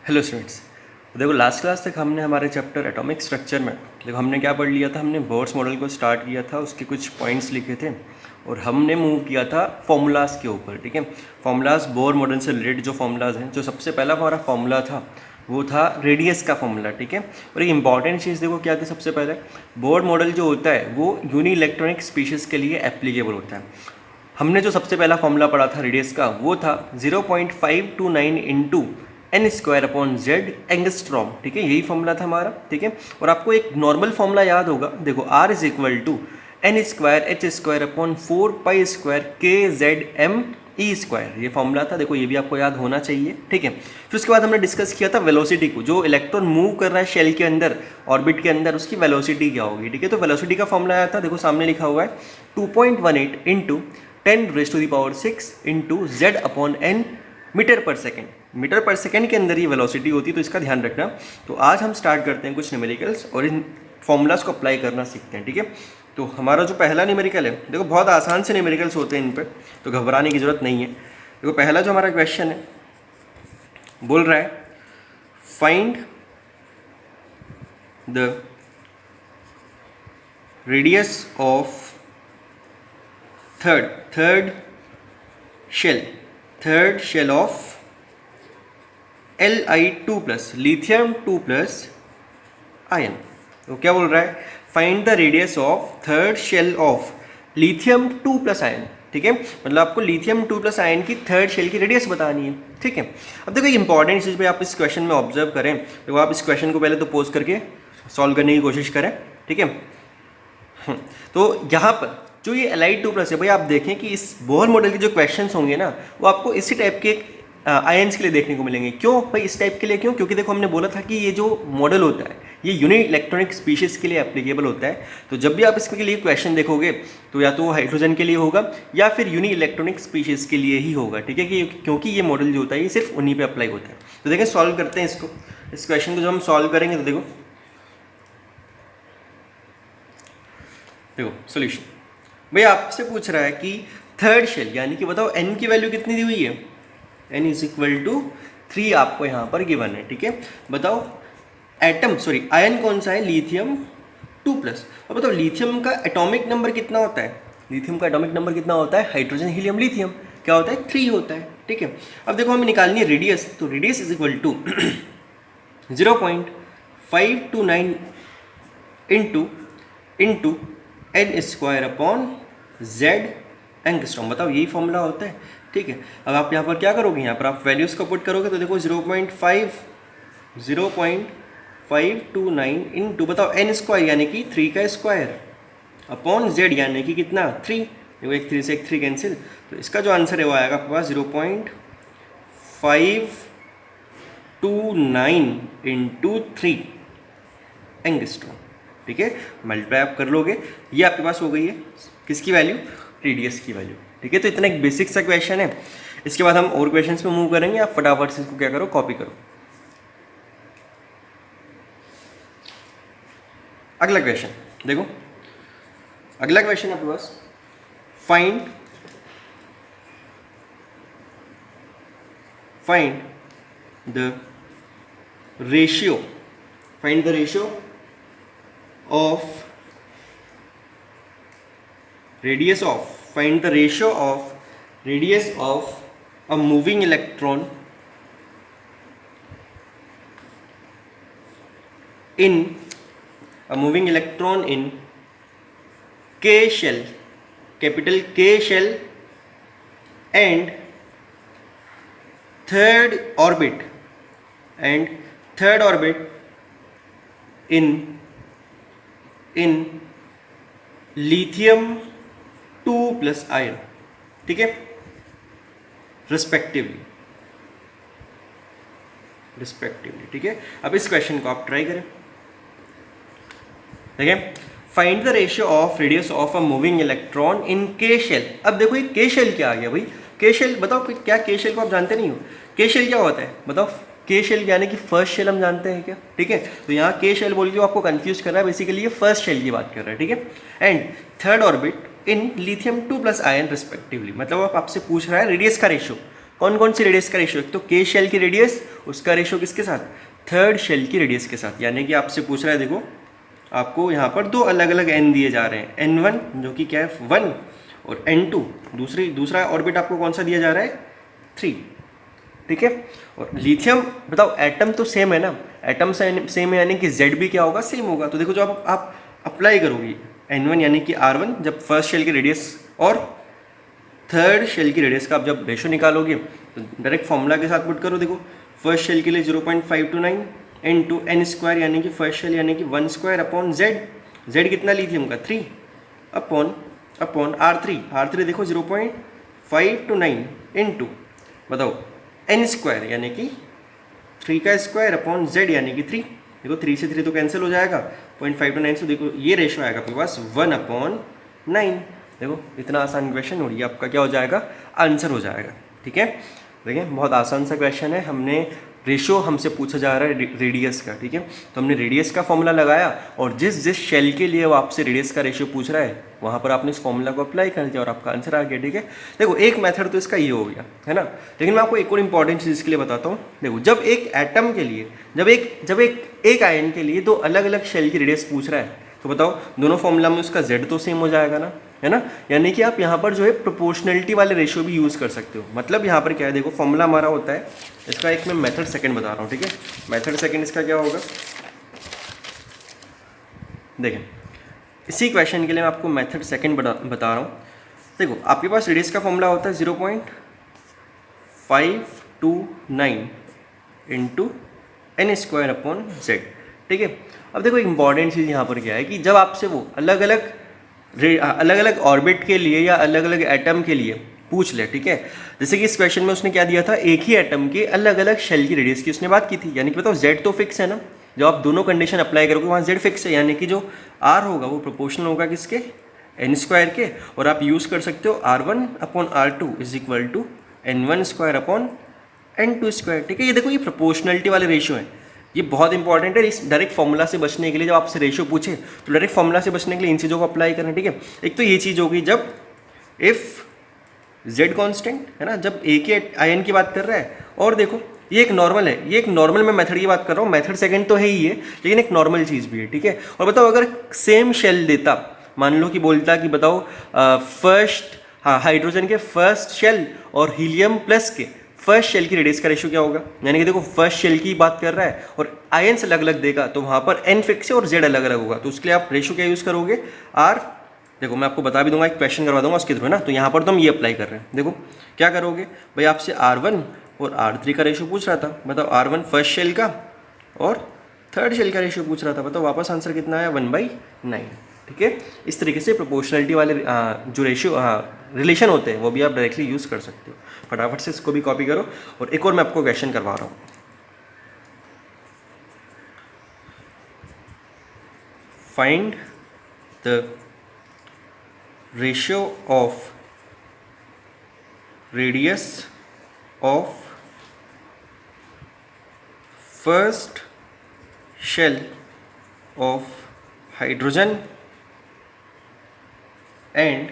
Hello students. देखो last class तक हमने हमारे चैप्टर एटॉमिक स्ट्रक्चर में देखो हमने क्या पढ़ लिया था। हमने बोर्स मॉडल को स्टार्ट किया था, उसके कुछ पॉइंट्स लिखे थे और हमने मूव किया था फॉर्मूलाज के ऊपर। ठीक है, फॉर्मूलाज बोर मॉडल से रिलेटेड जो फॉर्मूलाज हैं, जो सबसे पहला हमारा फॉर्मूला था वो था रेडियस का फॉर्मूला। ठीक है, और एक इंपॉर्टेंट चीज़ देखो क्या थी। सबसे पहले बोर मॉडल जो होता है वो यूनी इलेक्ट्रॉनिक स्पीशीज़ के लिए एप्लीकेबल होता है। हमने जो सबसे पहला फॉर्मूला पढ़ा था रेडियस का वो था 0.529 into n square upon z angstrom. ठीक है, यही फॉर्मूला था हमारा। ठीक है, और आपको एक नॉर्मल फॉर्मूला याद होगा, देखो R is equal to n square h square upon 4 pi square k z m e square. ये फॉर्मूला था, देखो ये भी आपको याद होना चाहिए। ठीक है, फिर उसके बाद हमने डिस्कस किया था वेलोसिटी को। जो इलेक्ट्रॉन मूव कर रहा है शेल के अंदर, ऑर्बिट के अंदर, उसकी वेलोसिटी क्या होगी। ठीक है, तो वेलोसिटी का फॉर्मूला आया था, देखो सामने लिखा हुआ है 2.18 into 10⁻⁶ into z upon n metre per second. Metre per second के अंदर ये वेलोसिटी होती है, तो इसका ध्यान रखना। तो आज हम स्टार्ट करते हैं कुछ न्यूमेरिकल्स और इन फॉर्मूलाज को अप्लाई करना सीखते हैं। ठीक है, तो हमारा जो पहला न्यूमेरिकल है, देखो बहुत आसान से न्यूमेरिकल्स होते हैं इन पर, तो घबराने की जरूरत नहीं है। देखो पहला जो हमारा क्वेश्चन है बोल रहा है find the radius of third shell of Li2 plus lithium 2 plus ion. तो क्या बोल रहा है, find the radius of third shell of lithium 2 plus ion. ठीक है, मतलब आपको लिथियम 2 प्लस आयन की थर्ड शेल की रेडियस बतानी है। ठीक है, अब देखो एक इंपॉर्टेंट चीज़ पे आप इस क्वेश्चन में ऑब्जर्व करें, देखो आप इस क्वेश्चन को पहले तो पोज करके सॉल्व करने की कोशिश करें। ठीक है, तो यहाँ पर जो ये Li2 प्लस है, भाई आप देखें कि इस बोर मॉडल के जो क्वेश्चंस होंगे ना, वो आपको इसी टाइप के आयंस के लिए देखने को मिलेंगे। क्यों भाई इस टाइप के लिए, क्यों? क्योंकि देखो हमने बोला था कि ये जो मॉडल होता है ये यूनिक इलेक्ट्रॉनिक स्पीशीज़ के लिए एप्लीकेबल होता है। तो जब भी आप इसके लिए क्वेश्चन देखोगे तो या तो हाइड्रोजन के लिए होगा या फिर यूनिक इलेक्ट्रॉनिक स्पीशीज़ के लिए ही होगा। ठीक है, कि क्योंकि ये मॉडल जो होता है ये सिर्फ उन्हीं पर अप्लाई होता है। तो देखें सॉल्व करते हैं इसको, इस क्वेश्चन को जब हम सॉल्व करेंगे तो देखो सोल्यूशन। भाई आपसे पूछ रहा है कि थर्ड शेल यानी कि बताओ एन की वैल्यू कितनी दी हुई है, एन इज इक्वल टू 3 आपको यहाँ पर गिवन है। ठीक है, बताओ आयन कौन सा है, लिथियम 2 प्लस। और बताओ लिथियम का एटॉमिक नंबर कितना होता है, लिथियम का एटॉमिक नंबर कितना होता है, हाइड्रोजन हीलियम लिथियम क्या होता है, 3 होता है। ठीक है, अब देखो हमें निकालनी है रेडियस, तो radius is equal to 0.529 into n square upon z angstrom. बताओ यही फॉर्मूला होता है। ठीक है, अब आप यहाँ पर क्या करोगे, यहाँ पर आप वैल्यूज़ को पुट करोगे तो देखो 0.529 इंटू बताओ एन स्क्वायर यानी कि 3 का स्क्वायर अपॉन जेड यानी कि कितना 3। देखो एक 3 से एक 3 कैंसिल, तो इसका जो आंसर है वो आएगा आपके पास 0.529 इंटू 3 एंगस्ट्रॉम। ठीक है, मल्टीप्लाई आप कर लोगे, ये आपके पास हो गई है किसकी वैल्यू, रेडियस की वैल्यू। ठीक है, तो इतना एक बेसिक सा क्वेश्चन है। इसके बाद हम और क्वेश्चंस पे मूव करेंगे, आप फटाफट से इसको क्या करो, कॉपी करो। अगला क्वेश्चन देखो, अगला क्वेश्चन आपके पास find the ratio of radius of a moving electron in K shell, capital K shell and third orbit in lithium 2 plus ion. ठीक है, रिस्पेक्टिवली। ठीक है, अब इस क्वेश्चन को आप ट्राई करें। ठीक है, find the ratio of radius of a moving electron इन के शेल। अब देखो ये के शेल क्या आ गया भाई, के शेल बताओ क्या, के शेल को आप जानते नहीं हो, के शेल क्या होता है बताओ, के शेल यानी कि फर्स्ट शेल हम जानते हैं क्या। ठीक है, तो यहाँ के शेल बोल के आपको कंफ्यूज कर रहा है, बेसिकली ये फर्स्ट शेल की बात कर रहा है। ठीक है, and third orbit in lithium 2 plus ion respectively. मतलब आप आपसे पूछ रहा है रेडियस का रेशियो कौन कौन सी रेडियस का रेशियो, एक तो के शेल की रेडियस, उसका रेशियो किसके साथ, थर्ड शेल की रेडियस के साथ। यानी कि आपसे पूछ रहा है, देखो आपको यहाँ पर दो अलग अलग एन दिए जा रहे हैं, n1 जो कि क्या है 1, और n2 दूसरा ऑर्बिट आपको कौन सा दिया जा रहा है 3, ठीक है। और लिथियम बताओ एटम तो सेम है ना, एटम सेम है यानी कि Z भी क्या होगा, सेम होगा। तो देखो जो आप अप्लाई करोगी n1 यानी कि R1, जब फर्स्ट शेल की रेडियस और थर्ड शेल की रेडियस का आप जब रेशो निकालोगे तो डायरेक्ट फॉर्मूला के साथ पुट करो। देखो फर्स्ट शेल के लिए 0.529 इनटू n स्क्वायर यानी कि फर्स्ट शेल यानी कि 1 स्क्वायर अपॉन z कितना लिथियम का 3 अपॉन R3 देखो 0.529 इनटू बताओ n स्क्वायर यानी कि 3 का स्क्वायर अपॉन z यानी कि 3। देखो 3 से 3 तो कैंसिल हो जाएगा, 0.529 से देखो ये रेशो आएगा आपके पास 1/9। देखो इतना आसान क्वेश्चन और ये आपका क्या हो जाएगा, आंसर हो जाएगा, ठीक है। देखिए बहुत आसान सा क्वेश्चन है, हमने रेशो हमसे पूछा जा रहा है रेडियस का, ठीक है। तो हमने रेडियस का फॉर्मूला लगाया और जिस शेल के लिए वो आपसे रेडियस का रेशियो पूछ रहा है वहाँ पर आपने इस फॉर्मूला को अप्लाई कर दिया और आपका आंसर आ गया, ठीक है। देखो एक मेथड तो इसका ये हो गया है ना, लेकिन मैं आपको एक और इंपॉर्टेंट चीज़ इसके लिए बताता हूँ। देखो जब एक एटम के लिए जब एक आयन के लिए दो अलग अलग शेल की रेडियस पूछ रहा है तो बताओ दोनों फॉर्मूला में उसका z तो सेम हो जाएगा ना, है ना। यानी कि आप यहाँ पर जो है प्रोपोर्शनलिटी वाले रेशियो भी यूज़ कर सकते हो। मतलब यहाँ पर क्या है, देखो फॉर्मूला हमारा होता है, इसका एक मैं मेथड सेकंड बता रहा हूँ, ठीक है। मेथड सेकंड इसका क्या होगा, देखें इसी क्वेश्चन के लिए मैं आपको मेथड सेकंड बता रहा हूँ। देखो आपके पास रेडियस का फॉर्मूला होता है 0.529 into n square upon z, ठीक है। अब देखो इंपॉर्टेंट चीज़ यहाँ पर क्या है कि जब आपसे वो अलग अलग ऑर्बिट के लिए या अलग अलग एटम के लिए पूछ ले, ठीक है। जैसे कि इस क्वेश्चन में उसने क्या दिया था, एक ही एटम के अलग अलग शेल की रेडियस की उसने बात की थी। यानी कि बताओ z तो फिक्स है ना, जब आप दोनों कंडीशन अप्लाई करोगे वहाँ z फिक्स है, यानी कि जो r होगा वो प्रोपोर्शनल होगा किसके, n स्क्वायर के। और आप यूज़ कर सकते हो R1 upon R2 is equal to n1 square upon n2 square, ठीक है। ये देखो ये प्रोपोर्शनलिटी वाले रेशियो है, ये बहुत इंपॉर्टेंट है। इस डायरेक्ट फॉर्मूला से बचने के लिए जब आपसे रेशियो पूछे तो डायरेक्ट फॉर्मूला से बचने के लिए इन चीज़ों को अप्लाई करना, ठीक है। एक तो ये चीज़ होगी जब इफ़ z कांस्टेंट है ना, जब एक ही आयन की बात कर रहा है। और देखो ये एक नॉर्मल है, ये एक नॉर्मल मैं मेथड की बात कर रहा हूँ, मेथड सेकंड तो है ही है लेकिन एक नॉर्मल चीज़ भी है, ठीक है। और बताओ अगर सेम शेल देता, मान लो कि बोलता कि बताओ हाइड्रोजन के फर्स्ट शेल और हीलियम प्लस के फर्स्ट शेल की रेडियस का रेशियो क्या होगा। यानी कि देखो फर्स्ट शेल की बात कर रहा है और आयन्स अलग अलग देगा तो वहाँ पर n फिक्स है और z अलग अलग होगा, तो उसके लिए आप रेशियो क्या यूज़ करोगे, r। देखो मैं आपको बता भी दूंगा, एक क्वेश्चन करवा दूंगा उसके थ्रू, है ना। तो यहाँ पर तो हम ये अप्लाई कर रहे हैं। देखो क्या करोगे भाई, आपसे R1 और R3 का रेशियो पूछ रहा था, बताओ R1 फर्स्ट शेल का और थर्ड शेल का रेशियो पूछ रहा था, बताओ वापस आंसर कितना आया 1/9, ठीक है। इस तरीके से प्रोपोर्शनलिटी वाले जो रेशियो रिलेशन होते हैं वो भी आप डायरेक्टली यूज़ कर सकते हो। फटाफट से इसको भी कॉपी करो। और एक और मैं आपको क्वेश्चन करवा रहा हूँ, find the ratio of radius of first shell of hydrogen and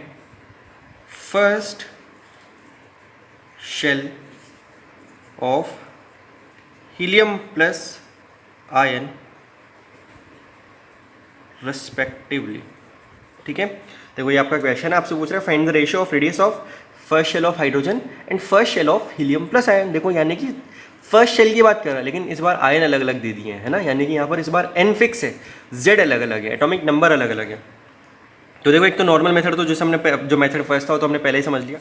first shell of helium plus ion respectively, ठीक है। देखो ये आपका क्वेश्चन है, आपसे पूछ रहा है find the ratio of radius of first shell of hydrogen and first shell of helium plus ion. देखो यानी कि फर्स्ट शेल की बात कर रहा है लेकिन इस बार आयन अलग अलग दे दिए हैं, है ना। यानी कि यहाँ पर इस बार n फिक्स है, z अलग अलग है, एटॉमिक नंबर अलग अलग है। तो देखो एक तो नॉर्मल मेथड तो जैसे हमने जो मेथड फर्स्ट था वो तो हमने पहले ही समझ लिया।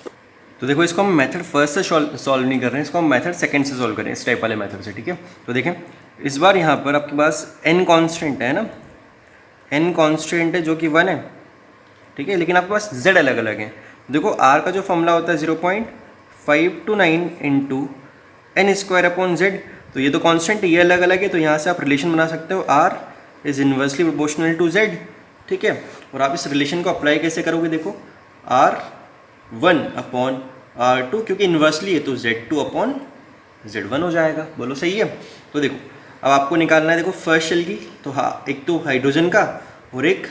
तो देखो इसको हम मेथड फर्स्ट से सॉल्व नहीं कर रहे हैं, इसको हम मेथड सेकंड से सॉल्व कर रहे हैं, इस टाइप वाले मेथड से, ठीक है। तो देखें इस बार यहाँ पर आपके पास n कांस्टेंट है ना, n कांस्टेंट है जो कि 1 है, ठीक है, लेकिन आपके पास z अलग अलग है। देखो r का जो फॉर्मूला होता है 0.529 into n square upon z, तो ये तो कांस्टेंट है, ये अलग अलग है, तो यहाँ से आप रिलेशन बना सकते हो r is inversely proportional to z, ठीक है। और आप इस रिलेशन को अप्लाई कैसे करोगे, देखो R1 अपॉन R2 क्योंकि इन्वर्सली है तो Z2 अपॉन Z1 हो जाएगा, बोलो सही है। तो देखो अब आपको निकालना है, देखो फर्स्ट शेल की, तो हाँ एक तो हाइड्रोजन का और एक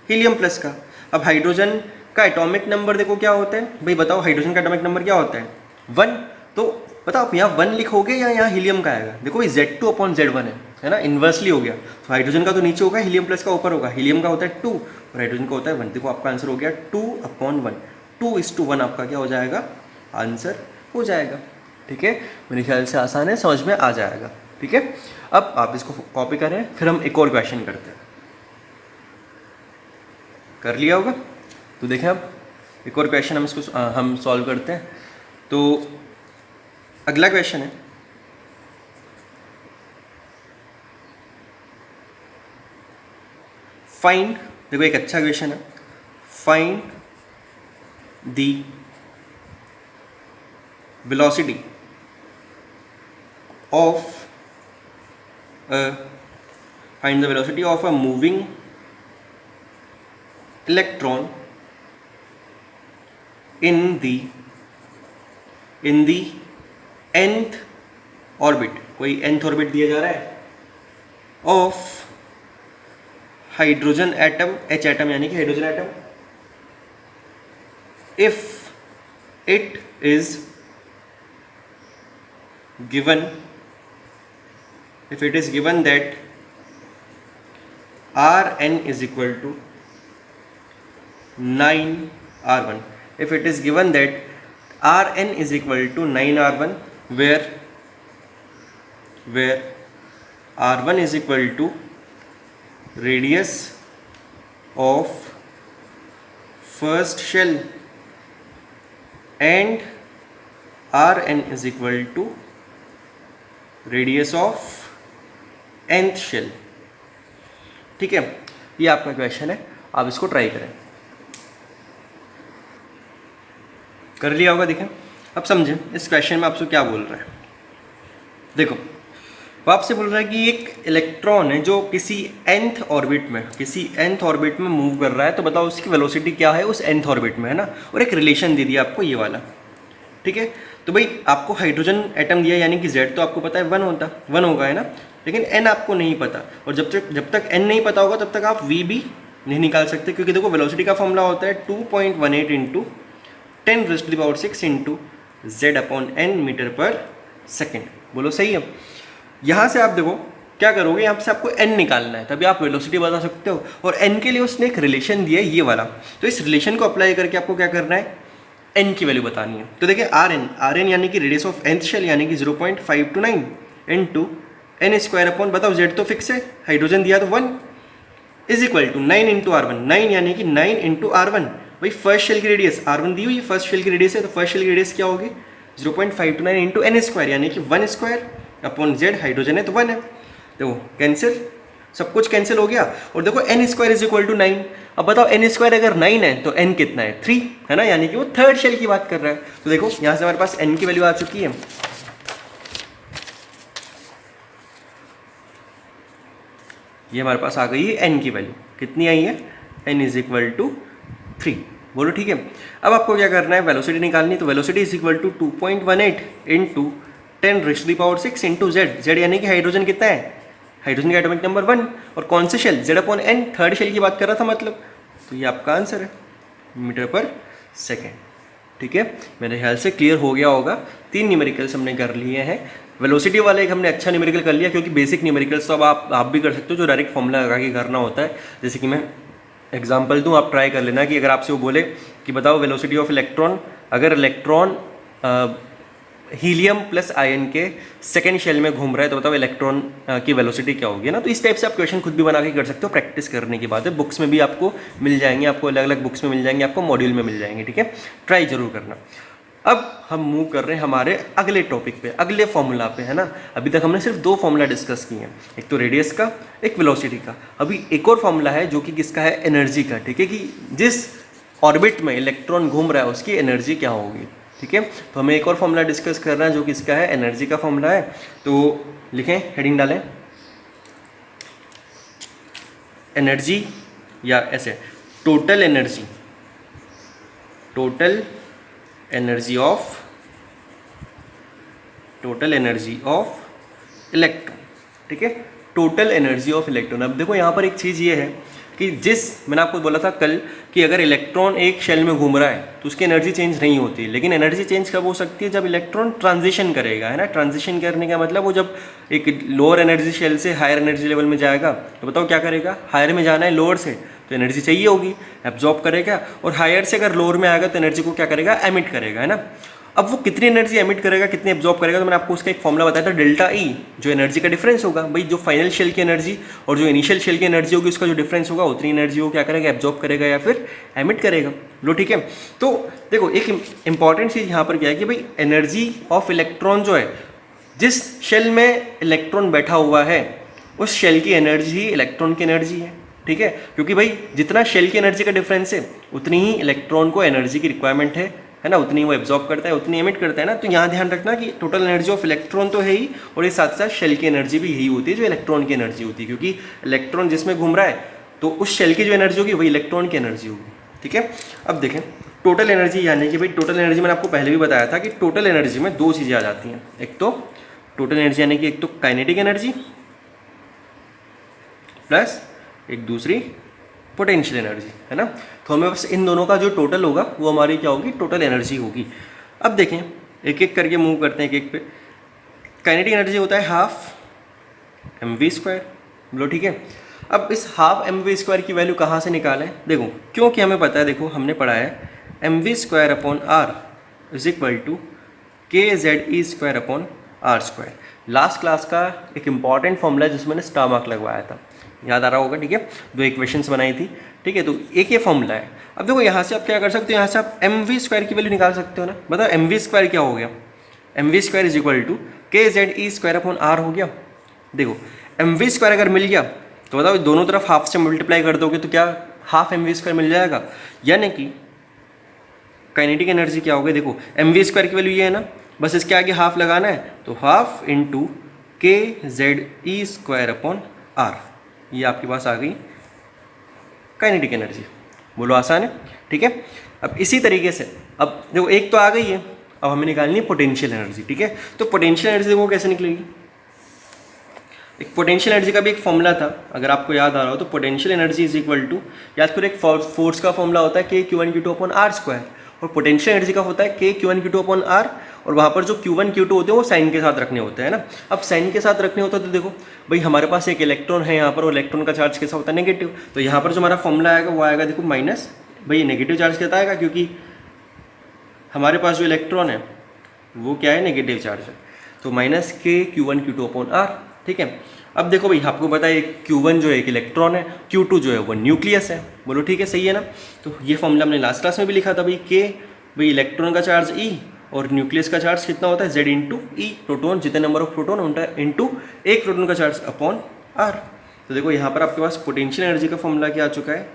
हीलियम प्लस का। अब हाइड्रोजन का एटॉमिक नंबर देखो क्या होता है भाई, बताओ हाइड्रोजन का एटॉमिक नंबर क्या होता है, 1, तो बताओ आप यहाँ 1 लिखोगे या यहाँ हीलियम का आएगा? देखो ये Z2/Z1 है ना, इन्वर्सली हो गया। तो हाइड्रोजन का तो नीचे होगा, हीलियम प्लस का ऊपर होगा। हीलियम का होता है 2 और हाइड्रोजन का होता है 1। देखो आपका आंसर हो गया 2/1, 2:1 आपका क्या हो जाएगा, आंसर हो जाएगा। ठीक है, मेरे ख्याल से आसान है, समझ में आ जाएगा। ठीक है, अब आप इसको कॉपी करें, फिर हम एक और क्वेश्चन करते हैं। कर लिया होगा तो देखें अब एक और क्वेश्चन हम इसको हम सॉल्व करते हैं। तो अगला क्वेश्चन है, फाइंड, देखो एक अच्छा क्वेश्चन है, find the velocity of find the velocity of a moving electron in the nth orbit, कोई nth ऑर्बिट दिया जा रहा है, of hydrogen atom, H atom यानी कि hydrogen atom, if it is given that Rn is equal to 9R1, if it is given that Rn is equal to 9R1, where R1 is equal to radius of first shell and Rn is equal to radius of nth shell। ठीक है, ये आपका question है, आप इसको try करें। कर लिया होगा, देखें अब समझें इस क्वेश्चन में आपसे क्या बोल रहा है। देखो वो आपसे बोल रहा है कि एक इलेक्ट्रॉन है जो किसी nth ऑर्बिट में मूव कर रहा है, तो बताओ उसकी वेलोसिटी क्या है उस nth ऑर्बिट में, है ना। और एक रिलेशन दे दिया आपको ये वाला। ठीक है, तो भाई आपको हाइड्रोजन एटम दिया यानी कि Z तो आपको पता है 1 होगा, है ना, लेकिन N आपको नहीं पता। और जब तक N नहीं पता होगा तब तक आप V भी नहीं निकाल सकते, क्योंकि देखो वेलोसिटी का फॉर्मूला होता है 2.18 into 10⁻⁶ into Z/n metre per second. बोलो सही है। यहाँ से आप देखो क्या करोगे, यहाँ से आपको n निकालना है, तभी आप वेलोसिटी बता सकते हो। और n के लिए उसने एक रिलेशन दिया है ये वाला, तो इस रिलेशन को अप्लाई करके आपको क्या करना है, n की वैल्यू बतानी है। तो देखिए Rn यानी कि रेडियस ऑफ nth शेल यानी कि 0.529 इंटू n², बताओ Z तो फिक्स है, हाइड्रोजन दिया तो 1 is equal to 9 into R1, 9 यानी कि 9 इंटू R1। भाई फर्स्ट शेल की रेडियस R1 दी हुई, फर्स्ट शेल की रेडियस है, तो फर्स्ट शेल की रेडियस क्या होगी 0.529 इंटू n² यानी कि 1² हाइड्रोजन है तो 1 है। देखो कैंसिल, सब कुछ कैंसिल हो गया। और देखो n² इज इक्वल टू 9। अब बताओ n² अगर 9 है तो n कितना है, 3, है ना, यानी कि वो थर्ड शेल की बात कर रहा है। तो देखो यहाँ से हमारे पास n की वैल्यू आ चुकी है। ये हमारे पास आ गई है n की वैल्यू, कितनी आई है, n इज इक्वल टू 3। बोलो ठीक है। अब आपको क्या करना है, वेलोसिटी निकालनी है। तो velocity is equal to 2.18 into 10⁻⁶ into Z यानी कि हाइड्रोजन कितना है, हाइड्रोजन का एटॉमिक नंबर 1, और कौन से शेल, Z/n, थर्ड शेल की बात कर रहा था मतलब। तो ये आपका आंसर है, मीटर पर सेकेंड। ठीक है, मेरे ख्याल से क्लियर हो गया होगा। 3 न्यूमेरिकल्स हमने कर लिए हैं। वेलोसिटी वाले एक हमने अच्छा न्यूमेरिकल कर लिया, क्योंकि बेसिक न्यूमेरिकल्स तो अब आप भी कर सकते हो, जो डायरेक्ट फॉर्मूला लगा के करना होता है। जैसे कि मैं एग्जांपल दूं, आप ट्राई कर लेना कि अगर आपसे वो बोले कि बताओ वेलोसिटी ऑफ इलेक्ट्रॉन, अगर इलेक्ट्रॉन हीलियम प्लस आयन के सेकेंड शेल में घूम रहा है, तो बताओ इलेक्ट्रॉन की वेलोसिटी क्या होगी ना। तो इस टाइप से आप क्वेश्चन खुद भी बना के कर सकते हो, प्रैक्टिस करने की बात है। बुक्स में भी आपको मिल जाएंगे, आपको अलग अलग बुक्स में मिल जाएंगे, आपको मॉड्यूल में मिल जाएंगे। ठीक है, ट्राई जरूर करना। अब हम मूव कर रहे हैं हमारे अगले टॉपिक पे, अगले फॉर्मूला पे, है ना। अभी तक हमने सिर्फ 2 फॉर्मूला डिस्कस किए हैं, एक तो रेडियस का, एक वेलोसिटी का। अभी एक और फॉर्मूला है जो कि किसका है, एनर्जी का। ठीक है, कि जिस ऑर्बिट में इलेक्ट्रॉन घूम रहा है उसकी एनर्जी क्या होगी। ठीक है, तो हमें एक और फॉर्मूला डिस्कस करना है जो कि इसका है, एनर्जी का फॉर्मूला है। तो लिखें, हेडिंग डालें, एनर्जी, या ऐसे टोटल एनर्जी ऑफ इलेक्ट्रॉन। ठीक है, टोटल एनर्जी ऑफ इलेक्ट्रॉन। अब देखो यहाँ पर एक चीज़ ये है कि मैंने आपको बोला था कल कि अगर इलेक्ट्रॉन एक शेल में घूम रहा है तो उसकी एनर्जी चेंज नहीं होती, लेकिन एनर्जी चेंज कब हो सकती है, जब इलेक्ट्रॉन ट्रांजिशन करेगा, है ना। ट्रांजिशन करने का मतलब वो जब एक लोअर एनर्जी शेल से हायर एनर्जी लेवल में जाएगा तो बताओ क्या करेगा, हायर में जाना है लोअर से तो एनर्जी चाहिए होगी, एब्जॉर्ब करेगा, और हायर से अगर लोअर में आएगा तो एनर्जी को क्या करेगा, एमिट करेगा, है ना। अब वो कितनी एनर्जी एमिट करेगा, कितनी एब्जॉर्ब करेगा, तो मैंने आपको उसका एक फॉर्मूला बताया था, डेल्टा ई, जो एनर्जी का डिफरेंस होगा भाई, जो फाइनल शेल की एनर्जी और जो इनिशियल शेल की एनर्जी होगी उसका जो डिफरेंस होगा उतनी एनर्जी वो क्या करेगा, एब्जॉर्ब करेगा या फिर एमिट करेगा। लो ठीक है। तो देखो एक इंपॉर्टेंट चीज़ यहाँ पर क्या है कि भाई एनर्जी ऑफ इलेक्ट्रॉन जो है, जिस शेल में इलेक्ट्रॉन बैठा हुआ है उस शेल की एनर्जी ही इलेक्ट्रॉन की एनर्जी है, ठीक है। क्योंकि भाई जितना शेल की एनर्जी का डिफरेंस है उतनी ही इलेक्ट्रॉन को एनर्जी की रिक्वायरमेंट है ना, उतनी वो एब्जॉर्ब करता है, उतनी एमिट करता है ना। तो यहाँ ध्यान रखना कि टोटल एनर्जी ऑफ इलेक्ट्रॉन तो है ही, और इस साथ साथ शेल की एनर्जी भी यही होती है जो इलेक्ट्रॉन की एनर्जी होती है, क्योंकि इलेक्ट्रॉन जिसमें घूम रहा है तो उस शेल की जो एनर्जी होगी वही इलेक्ट्रॉन की एनर्जी होगी, ठीक है। अब देखें टोटल एनर्जी, यानी कि भाई टोटल एनर्जी मैंने आपको पहले भी बताया था कि टोटल एनर्जी में दो चीज़ें आ जाती हैं, एक तो टोटल एनर्जी यानी कि एक तो काइनेटिक एनर्जी प्लस एक दूसरी पोटेंशियल एनर्जी, है ना। तो हमें बस इन दोनों का जो टोटल होगा वो हमारी क्या होगी, टोटल एनर्जी होगी। अब देखें एक एक करके मूव करते हैं एक एक पे। काइनेटिक एनर्जी होता है हाफ mv², बोलो ठीक है। अब इस हाफ mv² की वैल्यू कहाँ से निकालें, देखो क्योंकि हमें पता है, देखो हमने पढ़ा है mv²/r is equal to kZe²/r²। Last class का एक इंपॉर्टेंट फॉर्मूला है जिसमें मैंने स्टार मार्क लगवाया था, याद आ रहा होगा, ठीक है। दो इक्वेशंस बनाई थी, ठीक है। तो एक ये फॉर्मूला है। अब देखो यहाँ से आप क्या कर सकते हो, यहाँ से आप mv² की वैल्यू निकाल सकते हो ना। बताओ mv² क्या हो गया, mv² is equal to kZe²/r हो गया। देखो mv² अगर मिल गया तो बताओ दोनों तरफ हाफ से मल्टीप्लाई कर दोगे तो क्या हाफ mv² मिल जाएगा, यानी कि काइनेटिक एनर्जी क्या हो गई, देखो mv² की वैल्यू ये है ना, बस इसके आगे हाफ लगाना है तो हाफ इंटू kZe²/r, ये आपके पास आ गई काइनेटिक एनर्जी। बोलो आसान है, ठीक है। अब इसी तरीके से अब देखो एक तो आ गई है, अब हमें निकालनी है पोटेंशियल एनर्जी, ठीक है। तो पोटेंशियल एनर्जी देखो कैसे निकलेगी, एक पोटेंशियल एनर्जी का भी एक फॉर्मूला था, अगर आपको याद आ रहा हो तो potential energy is equal to, याद करो एक फोर्स का फॉर्मूला होता है kq1q2/r², और पोटेंशियल एनर्जी का होता है kq1q2/r, और वहाँ पर जो q1 q2 होते हैं वो साइन के साथ रखने होते हैं ना। अब साइन के साथ रखने होते हैं तो देखो भाई हमारे पास एक इलेक्ट्रॉन है यहाँ पर, और इलेक्ट्रॉन का चार्ज कैसा होता है, नेगेटिव। तो यहाँ पर जो हमारा फॉर्मूला आएगा वो आएगा देखो माइनस, भाई नेगेटिव चार्ज कहता आएगा क्योंकि हमारे पास जो इलेक्ट्रॉन है वो क्या है, नेगेटिव चार्ज है, तो माइनस kq1q2/r, ठीक है। अब देखो भाई आपको पता है Q1 जो है एक इलेक्ट्रॉन है, Q2 जो है वो न्यूक्लियस है, बोलो ठीक है, सही है ना। तो ये फॉर्मूला हमने लास्ट क्लास में भी लिखा था भाई, भाई इलेक्ट्रॉन का चार्ज E और न्यूक्लियस का चार्ज कितना होता है, Z इंटू ई, प्रोटोन जितने नंबर ऑफ प्रोटोन होता है इंटू एक प्रोटोन का चार्ज अपॉन R। तो देखो यहाँ पर आपके पास पोटेंशियल एनर्जी का फॉर्मूला क्या आ चुका है,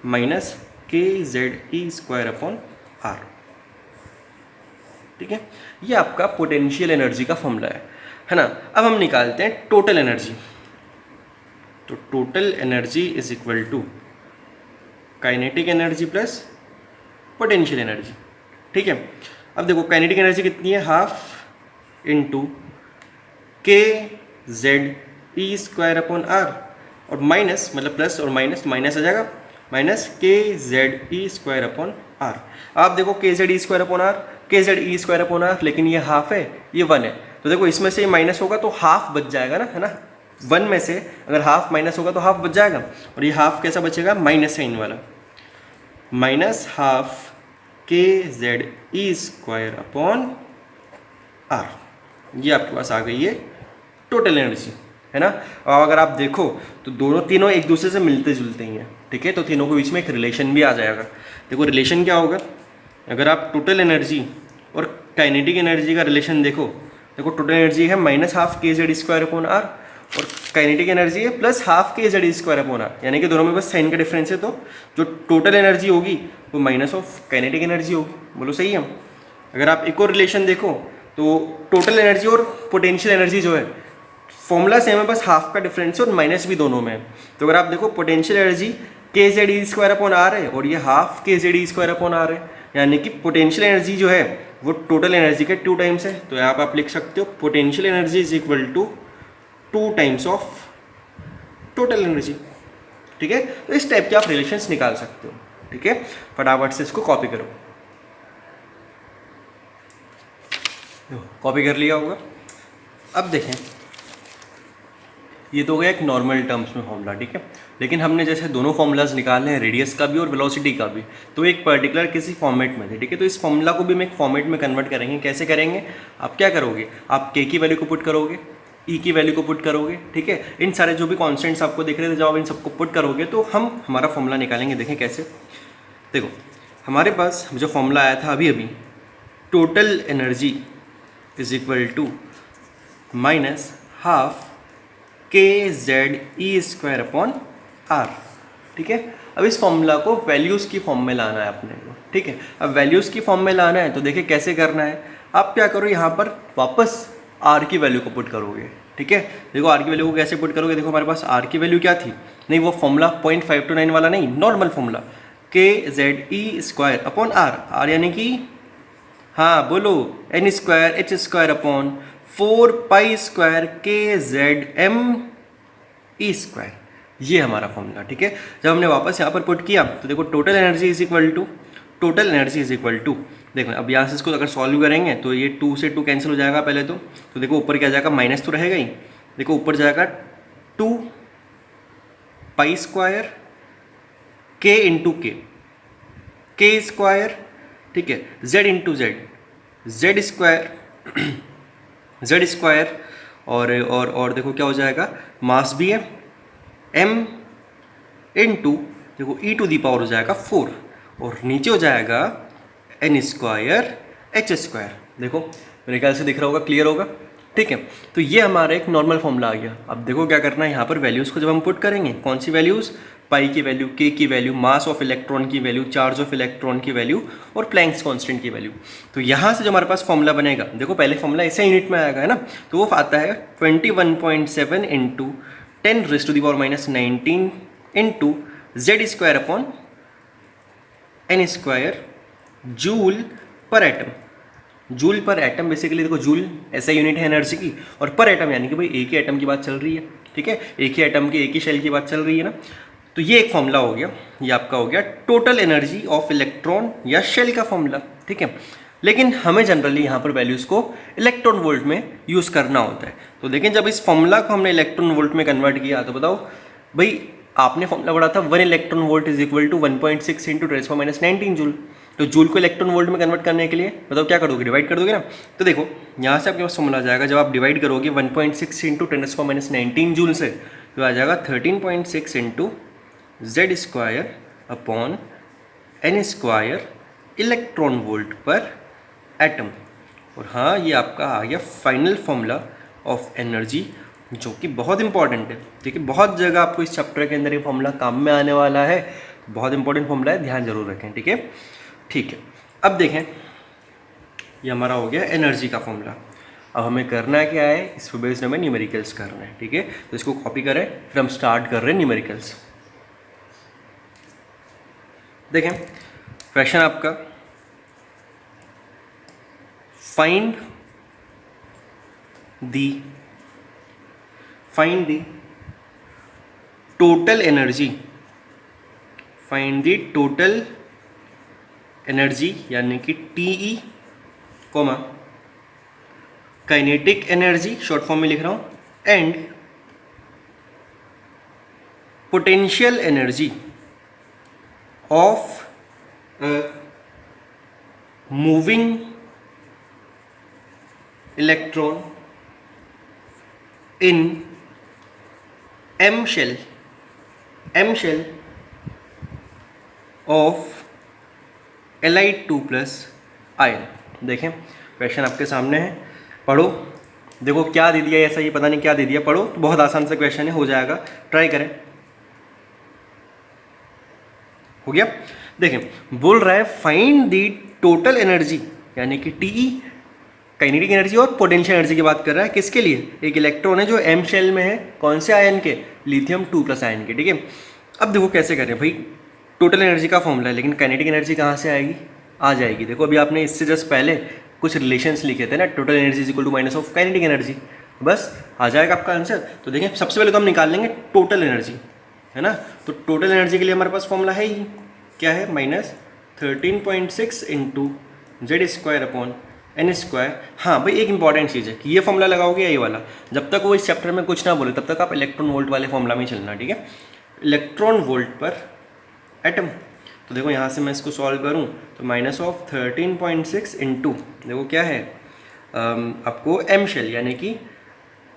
माइनस kZe²/r, ठीक है। ये आपका पोटेंशियल एनर्जी का फॉर्मूला है ना। अब हम निकालते हैं टोटल एनर्जी। तो total energy is equal to kinetic energy plus potential energy, ठीक है। अब देखो काइनेटिक एनर्जी कितनी है, हाफ इंटू kZe²/r, और माइनस मतलब प्लस और माइनस माइनस आ जाएगा, माइनस kZe²/r। आप देखो kZe²/r, लेकिन ये हाफ है ये 1 है, तो देखो इसमें से ये माइनस होगा तो हाफ बच जाएगा ना, है ना। 1 में से अगर हाफ माइनस होगा तो हाफ बच जाएगा, और ये हाफ कैसा बचेगा, माइनस साइन वाला, माइनस हाफ kZe²/r। ये आपके पास आ गई है टोटल एनर्जी, है ना। और अगर आप देखो तो दोनों तीनों एक दूसरे से मिलते जुलते ही हैं, ठीक है। तो तीनों के बीच में एक रिलेशन भी आ जाएगा। देखो रिलेशन क्या होगा, अगर आप टोटल एनर्जी और काइनेटिक एनर्जी का रिलेशन देखो टोटल एनर्जी है माइनस हाफ kZe²/r, और काइनेटिक एनर्जी है प्लस हाफ kZe²/r, यानी कि दोनों में बस साइन का डिफरेंस है, तो जो टोटल एनर्जी होगी वो माइनस ऑफ काइनेटिक एनर्जी होगी, बोलो सही है। अगर आप एक और रिलेशन देखो तो टोटल एनर्जी और पोटेंशियल एनर्जी जो है फॉर्मूला सेम है, बस हाफ का डिफरेंस है और माइनस भी दोनों में है। तो अगर आप देखो पोटेंशियल एनर्जी kZe²/r है और ये हाफ kZe²/r है, यानी कि पोटेंशियल एनर्जी जो है वो टोटल एनर्जी के 2 टाइम्स है। तो यहाँ पर आप लिख सकते हो potential energy is equal to 2 times of total energy, ठीक है। तो इस टाइप के आप रिलेशंस निकाल सकते हो, ठीक है। फटाफट से इसको कॉपी करो, कॉपी कर लिया होगा। अब देखें, ये तो हो गया एक नॉर्मल टर्म्स में फॉर्मूला, ठीक है। लेकिन हमने जैसे दोनों फॉर्मूलाज निकाले हैं, रेडियस का भी और वेलोसिटी का भी, तो एक पर्टिकुलर किसी फॉर्मेट में थे, ठीक है। तो इस फॉर्मूला को भी हम एक फॉर्मेट में कन्वर्ट करेंगे। कैसे करेंगे? आप क्या करोगे, आप के की वैल्यू को पुट करोगे, ई की वैल्यू को पुट करोगे, ठीक है। इन सारे जो भी कॉन्स्टेंट्स आपको दिख रहे थे, जब आप इन सबको पुट करोगे तो हम हमारा फॉर्मूला निकालेंगे। देखें कैसे। देखो हमारे पास जो फॉर्मूला आया था अभी अभी, total energy is equal to minus half K Z E square upon R, ठीक है। अब इस फॉर्मूला को वैल्यूज़ की फॉर्म में लाना है अपने को, ठीक है। अब वैल्यूज़ की फॉर्म में लाना है तो देखिए कैसे करना है। आप क्या करो, यहाँ पर वापस आर की वैल्यू को पुट करोगे, ठीक है। देखो आर की वैल्यू को कैसे पुट करोगे। देखो हमारे पास आर की वैल्यू क्या थी, नहीं वो फॉर्मूला 0.529 वाला नहीं, नॉर्मल फॉर्मूला के जेड ई स्क्वायर अपॉन आर। आर यानी कि, हाँ बोलो, n square h square upon 4 pi square k z m e square, ये हमारा फॉर्मूला, ठीक है। जब हमने वापस यहाँ पर पुट किया तो देखो total energy is equal to, देखो अब यहाँ से इसको अगर सॉल्व करेंगे तो ये 2 से 2 कैंसिल हो जाएगा पहले तो देखो ऊपर क्या जाएगा, माइनस तो रहेगा ही। देखो ऊपर जाएगा 2 पाई स्क्वायर के इंटू के स्क्वायर, ठीक है, जेड इंटू जेड स्क्वायर और देखो क्या हो जाएगा, मास भी है m इंटू देखो e टू दी पावर हो जाएगा 4 और नीचे हो जाएगा n स्क्वायर एच स्क्वायर। देखो मेरे ख्याल से दिख रहा होगा, क्लियर होगा, ठीक है। तो ये हमारा एक नॉर्मल फॉर्मूला आ गया। अब देखो क्या करना है, यहाँ पर वैल्यूज़ को जब हम पुट करेंगे, कौन सी वैल्यूज़, पाई की वैल्यू, के की वैल्यू, मास ऑफ इलेक्ट्रॉन की वैल्यू, चार्ज ऑफ इलेक्ट्रॉन की वैल्यू और प्लैंक्स कांस्टेंट की वैल्यू। तो यहाँ से जो हमारे पास फॉर्मूला बनेगा, देखो पहले फॉर्मूला ऐसे यूनिट में आएगा है ना, तो वो आता है 21.7 into 10 raise to the power minus 19 into z square upon n square joule per atom. Joule per atom basically देखो जूल ऐसा यूनिट है एनर्जी की, और पर एटम यानी कि भाई एक ही एटम की बात चल रही है, ठीक है, एक ही एटम की एक ही शेल की बात चल रही है ना। तो ये एक फॉर्मूला हो गया, ये आपका हो गया टोटल एनर्जी ऑफ इलेक्ट्रॉन या शेल का फॉर्मूला, ठीक है। लेकिन हमें जनरली यहाँ पर वैल्यूज़ को इलेक्ट्रॉन वोल्ट में यूज़ करना होता है। तो लेकिन जब इस फॉर्मूला को हमने इलेक्ट्रॉन वोल्ट में कन्वर्ट किया तो बताओ भाई, आपने फॉर्मूला पढ़ा था 1 electron volt is equal to 1.6 into 10⁻⁹ joule. तो जूल को इलेक्ट्रॉन वोल्ट में कन्वर्ट करने के लिए बताओ क्या कर दोगे, डिवाइड कर दोगे ना। तो देखो यहाँ से आपके पास फॉर्मूला आ जाएगा, जब आप डिवाइड करोगे 1.6 इंटू 10⁻⁹ जूल से, तो आ जाएगा 13.6 into z square upon n square electron volt per atom. और हाँ, ये आपका आ गया फाइनल फॉर्मूला ऑफ एनर्जी, जो कि बहुत इंपॉर्टेंट है, ठीक है। बहुत जगह आपको इस चैप्टर के अंदर ये फॉर्मूला काम में आने वाला है, बहुत इंपॉर्टेंट फॉर्मूला है, ध्यान जरूर रखें, ठीक है। ठीक है, अब देखें ये हमारा हो गया एनर्जी का फॉर्मूला। अब हमें करना क्या है, इस पर बेस्ड हमें न्यूमेरिकल्स करना है, ठीक है। तो इसको कॉपी करें, फिर हम स्टार्ट कर रहे हैं न्यूमेरिकल्स। देखें क्वेश्चन आपका, find the total energy, find the total energy यानी कि TE, comma kinetic energy short form में लिख रहा हूं, and potential energy of moving electron in M shell of Li2+ ion. देखें क्वेश्चन आपके सामने है, पढ़ो। देखो क्या दे दिया, ऐसा ये पता नहीं क्या दे दिया, पढ़ो। बहुत आसान सा क्वेश्चन है, हो जाएगा, ट्राई करें। हो गया। देखें बोल रहा है फाइंड द टोटल एनर्जी यानी कि TE, काइनेटिक एनर्जी और पोटेंशियल एनर्जी की बात कर रहा है। किसके लिए, एक इलेक्ट्रॉन है जो M शेल में है, कौन से आयन के, लिथियम 2+ आयन के, ठीक है। अब देखो कैसे करें भाई, टोटल एनर्जी का फॉर्मूला है, लेकिन काइनेटिक एनर्जी कहाँ से आएगी, आ जाएगी। देखो अभी आपने इससे जस्ट पहले कुछ रिलेशंस लिखे थे ना, total energy is equal to minus of kinetic energy, बस आ जाएगा आपका आंसर। तो देखें सबसे पहले तो हम निकाल लेंगे टोटल एनर्जी, है ना। तो टोटल एनर्जी के लिए हमारे पास फॉर्मूला है ही, क्या है, -13.6 इंटू Z²/n²। हाँ भाई, एक इंपॉर्टेंट चीज़ है कि ये फॉर्मूला लगाओगे ये वाला, जब तक वो इस चैप्टर में कुछ ना बोले तब तक आप इलेक्ट्रॉन वोल्ट वाले फॉर्मूला में चलना, ठीक है। इलेक्ट्रॉन वोल्ट पर एटम, तो देखो यहाँ से मैं इसको सॉल्व करूँ तो -13.6 इंटू, देखो क्या है, आपको m शेल यानी कि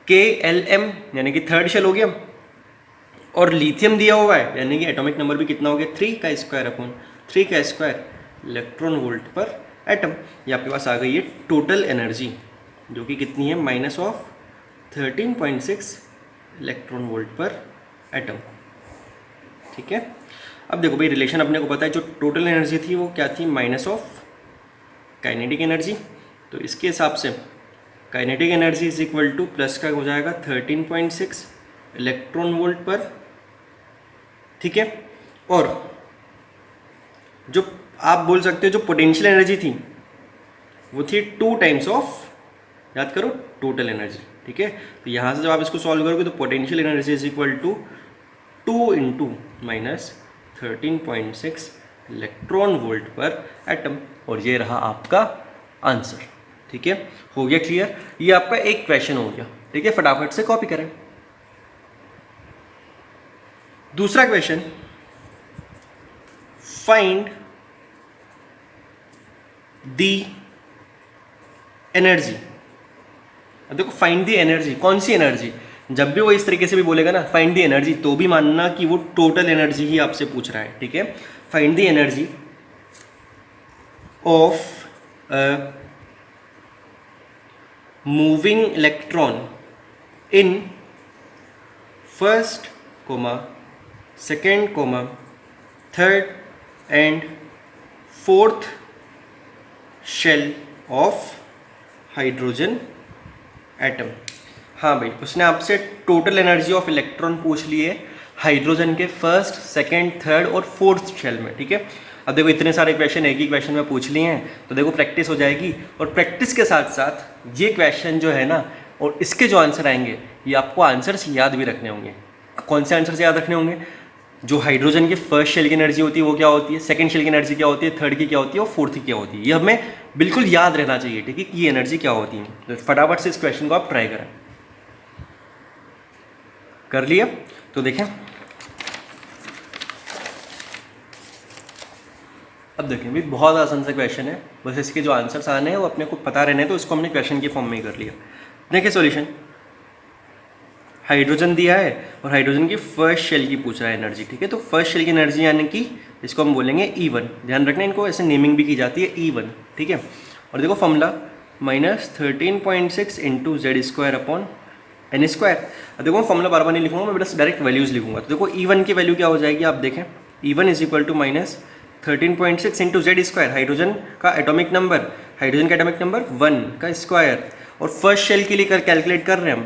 KLM यानी कि थर्ड शेल हो गया, और लिथियम दिया हुआ है यानी कि एटॉमिक नंबर भी कितना हो गया, 3 का square electron volt per atom. ये आपके पास आ गई है टोटल एनर्जी, जो कि कितनी है, -13.6 इलेक्ट्रॉन वोल्ट पर एटम, ठीक है। अब देखो भाई, रिलेशन अपने को पता है, जो टोटल एनर्जी थी वो क्या थी, माइनस ऑफ काइनेटिक एनर्जी। तो इसके हिसाब से kinetic energy is equal two plus का हो जाएगा 13.6 इलेक्ट्रॉन वोल्ट पर, ठीक है। और जो आप बोल सकते हो जो पोटेंशियल एनर्जी थी वो थी 2 टाइम्स ऑफ, याद करो, टोटल एनर्जी, ठीक है। तो यहाँ से जब आप इसको सॉल्व करोगे तो potential energy is equal to 2 into -13.6 electron volt per atom, और ये रहा आपका आंसर, ठीक है। हो गया क्लियर, ये आपका एक क्वेश्चन हो गया, ठीक है। फटाफट से कॉपी करें। दूसरा क्वेश्चन, फाइंड दी एनर्जी। अब देखो, फाइंड दी एनर्जी, कौन सी एनर्जी, जब भी वो इस तरीके से भी बोलेगा ना फाइंड दी एनर्जी, तो भी मानना कि वो टोटल एनर्जी ही आपसे पूछ रहा है, ठीक है। Find the energy of moving electron in first second third and fourth shell of hydrogen atom. हाँ भाई, उसने आपसे टोटल एनर्जी ऑफ इलेक्ट्रॉन पूछ ली है हाइड्रोजन के फर्स्ट, सेकेंड, थर्ड और फोर्थ शेल में, ठीक है। अब देखो, इतने सारे क्वेश्चन एक ही क्वेश्चन में पूछ लिए हैं, तो देखो प्रैक्टिस हो जाएगी, और प्रैक्टिस के साथ साथ ये क्वेश्चन जो है ना, और इसके जो आंसर आएंगे, ये आपको आंसर्स याद भी रखने होंगे। कौन से आंसर्स याद रखने होंगे, जो हाइड्रोजन की फर्स्ट शेल की एनर्जी होती है वो क्या होती है, सेकंड शेल की एनर्जी क्या होती है, थर्ड की क्या होती है और फोर्थ की क्या होती है, ये हमें बिल्कुल याद रहना चाहिए, ठीक है, कि ये एनर्जी क्या होती है। तो फटाफट से इस क्वेश्चन को आप ट्राई करें। कर लिया, तो देखें, अब देखें भी, बहुत आसान सा क्वेश्चन है, बस इसके जो आंसर्स आने हैं वो अपने को पता रहने हैं, तो इसको हमने क्वेश्चन के फॉर्म में ही कर लिया। देखिए सॉल्यूशन, हाइड्रोजन दिया है और हाइड्रोजन की फर्स्ट शेल की पूछ रहा है एनर्जी, ठीक है। तो फर्स्ट शेल की एनर्जी यानी कि इसको हम बोलेंगे E1, ध्यान रखना, इनको ऐसे नेमिंग भी की जाती है E1, ठीक है। और देखो फॉर्मूला -13.6 इंटू Z²/n²। देखो मैं फॉर्मूला बार बार नहीं लिखूंगा, मैं बस डायरेक्ट वैल्यूज़ लिखूंगा। तो देखो E1 की वैल्यू क्या हो जाएगी, आप देखें, E1 is equal to -13.6 into Z², hydrogen का एटॉमिक नंबर 1 का स्क्वायर, और फर्स्ट शेल के लिए कैलकुलेट कर रहे हैं हम,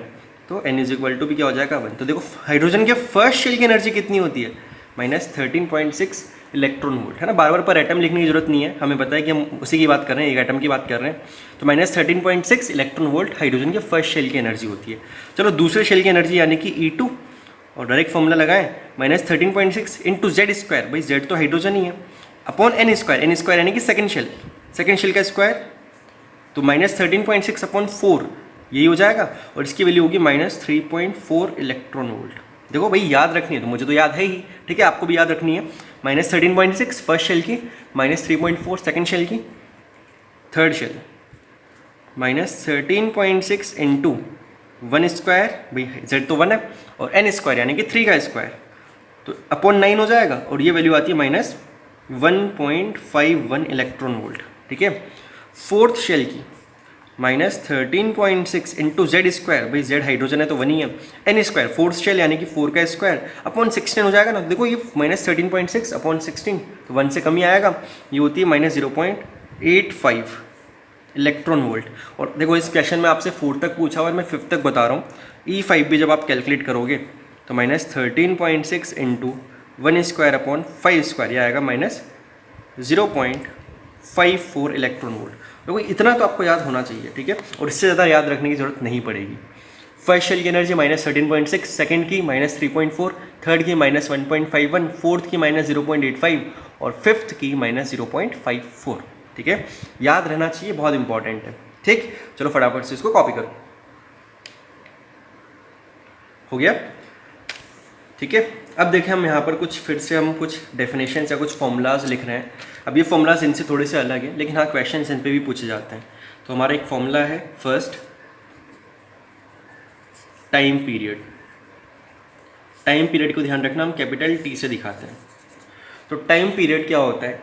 तो n इज इक्वल टू भी क्या हो जाएगा 1। तो देखो हाइड्रोजन के फर्स्ट शेल की एनर्जी कितनी होती है, -13.6 इलेक्ट्रॉन वोल्ट, है ना। बार बार पर एटम लिखने की जरूरत नहीं है, हमें पता है कि हम उसी की बात कर रहे हैं, एक एटम की बात कर रहे हैं। तो -13.6 इलेक्ट्रॉन वोल्ट हाइड्रोजन के फर्स्ट शेल की एनर्जी होती है। चलो दूसरे शेल की एनर्जी यानी कि E2, और डायरेक्ट फॉर्मूला लगाएं, -13.6 इंटू Z², भाई Z तो हाइड्रोजन ही है, अपॉन n² यानी कि सेकेंड शेल का स्क्वायर, तो -13.6 अपॉन 4 यही हो जाएगा, और इसकी वैल्यू होगी -3.4 इलेक्ट्रॉन वोल्ट। देखो भाई, याद रखनी है, तो मुझे तो याद है ही, ठीक है, आपको भी याद रखनी है। -13.6 फर्स्ट शेल की, -3.4 सेकेंड शेल की, थर्ड शेल, -13.6 इंटू 1², भाई Z तो 1 है, और n² यानी कि 3 का स्क्वायर, तो अपॉन 9 हो जाएगा, और ये वैल्यू आती है -1.51 इलेक्ट्रॉन वोल्ट, ठीक है। फोर्थ शेल की -13.6 इंटू Z², भाई Z हाइड्रोजन है तो 1 ही है, n², फोर्थ शेल यानी कि 4 का स्क्वायर, अपॉन 16 हो जाएगा ना। देखो ये -13.6 अपॉन 16, तो 1 से कम ही आएगा, ये होती है -0.85 इलेक्ट्रॉन वोल्ट। और देखो इस क्वेश्चन में आपसे 4 तक पूछा हुआ है, मैं 5 तक बता रहा हूँ। E5 भी जब आप कैलकुलेट करोगे तो -13.6 इंटू 1² अपॉन 5² यह आएगा -0.54 इलेक्ट्रॉन वोल्ट। देखो इतना तो आपको याद होना चाहिए, ठीक है, और इससे ज़्यादा याद रखने की ज़रूरत नहीं पड़ेगी। फर्स्ट शेल की एनर्जी -13.6, सेकंड की -3.4, थर्ड की -1.51, फोर्थ की -0.85 और फिफ्थ की -0.54। ठीक है, याद रहना चाहिए, बहुत इंपॉर्टेंट है। ठीक, चलो फटाफट से इसको कॉपी करो। हो गया? ठीक है, अब देखें हम यहाँ पर कुछ फिर से हम कुछ डेफिनेशन या कुछ फॉर्मूलाज लिख रहे हैं। अब ये फॉर्मूलाज इनसे थोड़े से अलग है, लेकिन हाँ क्वेश्चन इन पे भी पूछे जाते हैं। तो हमारा एक फॉर्मूला है first, time period. Time period को ध्यान रखना, हम कैपिटल टी से दिखाते हैं। तो टाइम पीरियड क्या होता है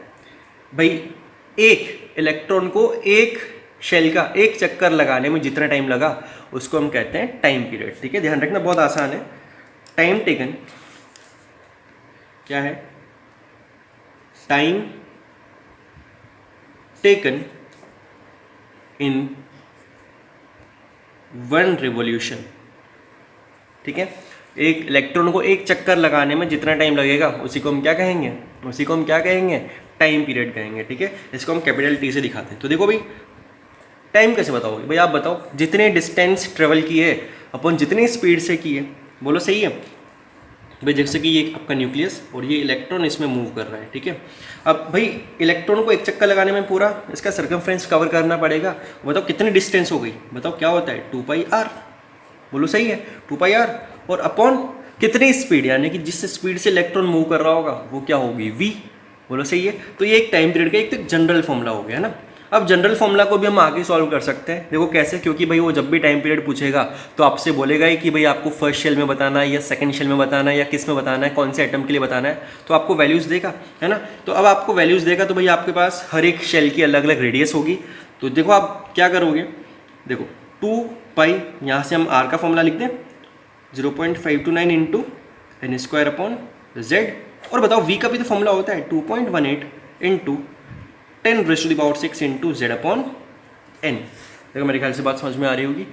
भाई, एक इलेक्ट्रॉन को एक शेल का एक चक्कर लगाने में जितना टाइम लगा उसको हम कहते हैं टाइम पीरियड। ठीक है, ध्यान रखना, बहुत आसान है। टाइम टेकन क्या है? Time taken in one revolution. ठीक है, एक इलेक्ट्रॉन को एक चक्कर लगाने में जितना टाइम लगेगा उसी को हम क्या कहेंगे? उसी को हम क्या कहेंगे? टाइम पीरियड कहेंगे। ठीक है, इसको हम कैपिटल टी से दिखाते हैं। तो देखो भाई, टाइम कैसे बताओगे भाई? आप बताओ, जितने डिस्टेंस ट्रेवल की है अपन, जितनी स्पीड से की है, बोलो सही है भाई। जैसे कि ये आपका न्यूक्लियस और ये इलेक्ट्रॉन इसमें मूव कर रहा है। ठीक है, अब भाई इलेक्ट्रॉन को एक चक्कर लगाने में पूरा इसका सर्कमफ्रेंस कवर करना पड़ेगा। बताओ कितनी डिस्टेंस हो गई? बताओ क्या होता है? 2πr। बोलो सही है, 2πr। और अपॉन कितनी स्पीड, यानी कि जिस स्पीड से इलेक्ट्रॉन मूव कर रहा होगा वो क्या होगी? v। बोलो सही है। तो ये एक टाइम पीरियड का एक तो जनरल फॉर्मूला हो गया ना। अब जनरल फॉर्मूला को भी हम आगे सॉल्व कर सकते हैं। देखो कैसे, क्योंकि भाई वो जब भी टाइम पीरियड पूछेगा तो आपसे बोलेगा ही कि भाई आपको फर्स्ट शेल में बताना है या सेकंड शेल में बताना है या किस में बताना है, कौन से एटम के लिए बताना है, तो आपको वैल्यूज़ देगा, है ना। तो अब आपको वैल्यूज़ देगा तो भाई आपके पास हर एक शेल की अलग अलग रेडियस होगी। तो देखो आप क्या करोगे, देखो 2π, यहाँ से हम r का फॉर्मूला लिख दें 0.529 इंटू n² और बताओ v का भी तो फॉर्मूला होता है 2.18 इंटू 10⁻⁶ इंटू z/n। देखो मेरे ख्याल से बात समझ में आ रही होगी।